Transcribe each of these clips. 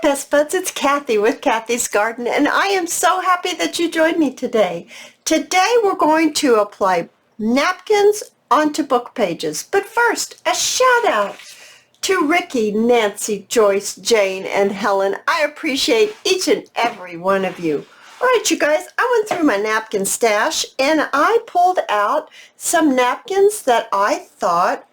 Best Buds, it's Cathy with Cathy's Garden, and I am so happy that you joined me today. Today we're going to apply napkins onto book pages. But first, a shout out to Ricky, Nancy, Joyce, Jane, and Helen. I appreciate each and every one of you. All right, you guys, I went through my napkin stash and I pulled out some napkins that I thought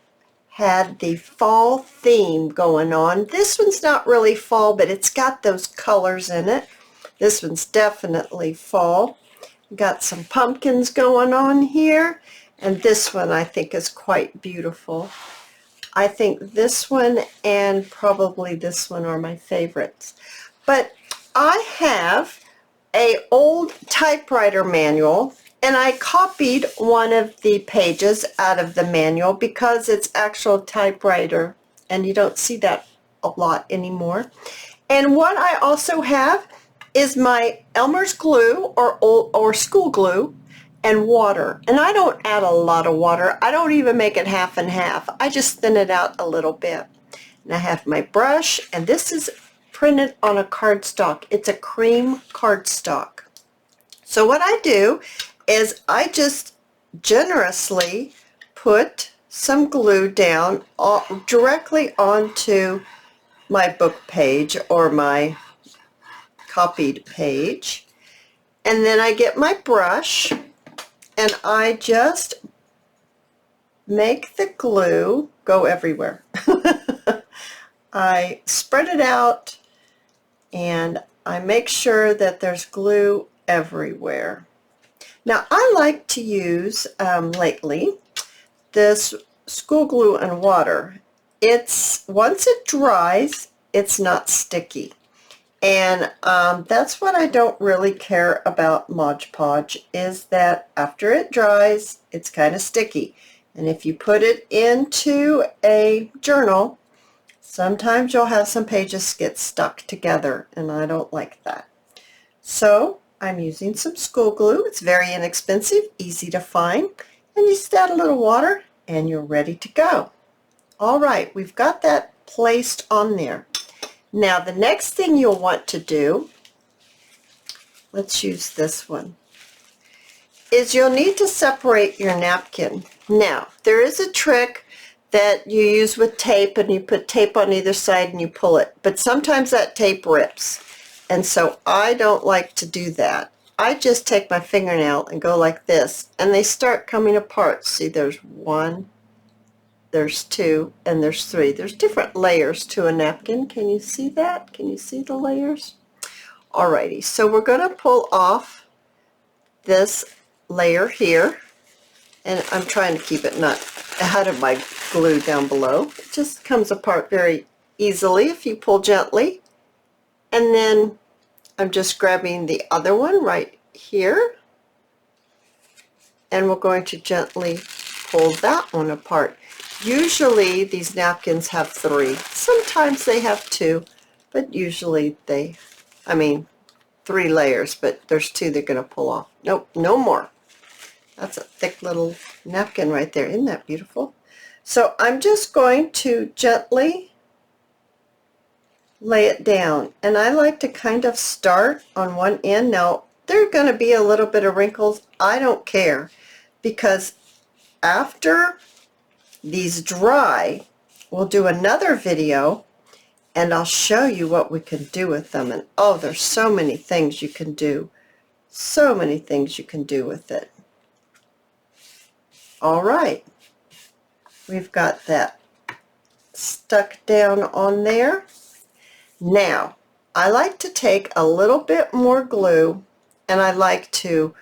had the fall theme going on. This one's not really fall, but it's got those colors in it. This one's definitely fall. Got some pumpkins going on here, and this one I think is quite beautiful. I think this one and probably this one are my favorites. But I have an old typewriter manual, and I copied one of the pages out of the manual because it's actual typewriter, and you don't see that a lot anymore. And what I also have is my Elmer's glue or school glue and water. And I don't add a lot of water. I don't even make it half and half. I just thin it out a little bit. And I have my brush, and this is printed on a cardstock. It's a cream cardstock. So what I do is I just generously put some glue down directly onto my book page or my copied page, and then I get my brush and I just make the glue go everywhere. I spread it out and I make sure that there's glue everywhere. Now I like to use lately this school glue and water. Once it dries, it's not sticky. And that's what I don't really care about Mod Podge, is that after it dries, it's kind of sticky. And if you put it into a journal, sometimes you'll have some pages get stuck together, and I don't like that. So I'm using some school glue. It's very inexpensive, easy to find, and you just add a little water and you're ready to go. All right, we've got that placed on there. Now the next thing you'll want to do, let's use this one, is you'll need to separate your napkin. Now there is a trick that you use with tape, and you put tape on either side and you pull it, but sometimes that tape rips, and so I don't like to do that. I just take my fingernail and go like this, and they start coming apart. See, there's one, there's two, and there's three. There's different layers to a napkin. Can you see that? Can you see the layers? Alrighty, so we're going to pull off this layer here, and I'm trying to keep it not ahead of my glue down below. It just comes apart very easily if you pull gently. And then I'm just grabbing the other one right here, and we're going to gently pull that one apart. Usually these napkins have three. Sometimes they have two, but usually three layers, but there's two they're going to pull off. Nope, no more. That's a thick little napkin right there. Isn't that beautiful? So I'm just going to gently lay it down, and I like to kind of start on one end. Now there are going to be a little bit of wrinkles. I don't care, because after these dry, we'll do another video and I'll show you what we can do with them. And oh, there's so many things you can do. So many things you can do with it. All right, we've got that stuck down on there. Now, I like to take a little bit more glue, and I like to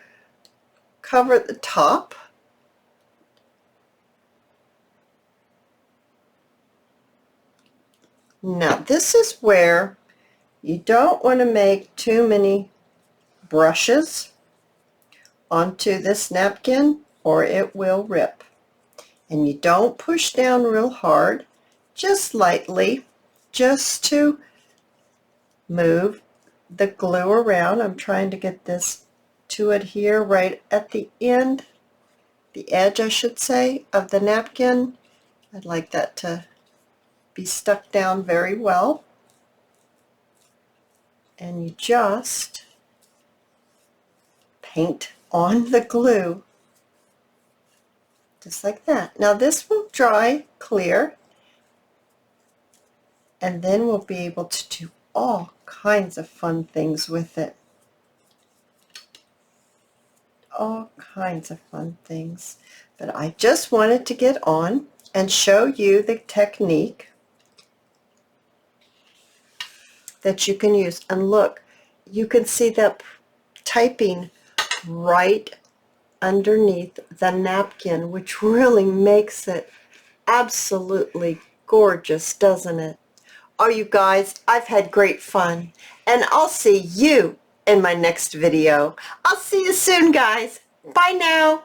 cover the top. Now this is where you don't want to make too many brushes onto this napkin or it will rip. And you don't push down real hard, just lightly, just to move the glue around. I'm trying to get this to adhere right at the end, the edge I should say, of the napkin. I'd like that to be stuck down very well. and you just paint on the glue just like that. Now this will dry clear, and then we'll be able to do all kinds of fun things with it. All kinds of fun things. But I just wanted to get on and show you the technique that you can use. And look, you can see that typing right underneath the napkin, which really makes it absolutely gorgeous, doesn't it? Oh, you guys, I've had great fun, and I'll see you in my next video. I'll see you soon, guys. Bye now.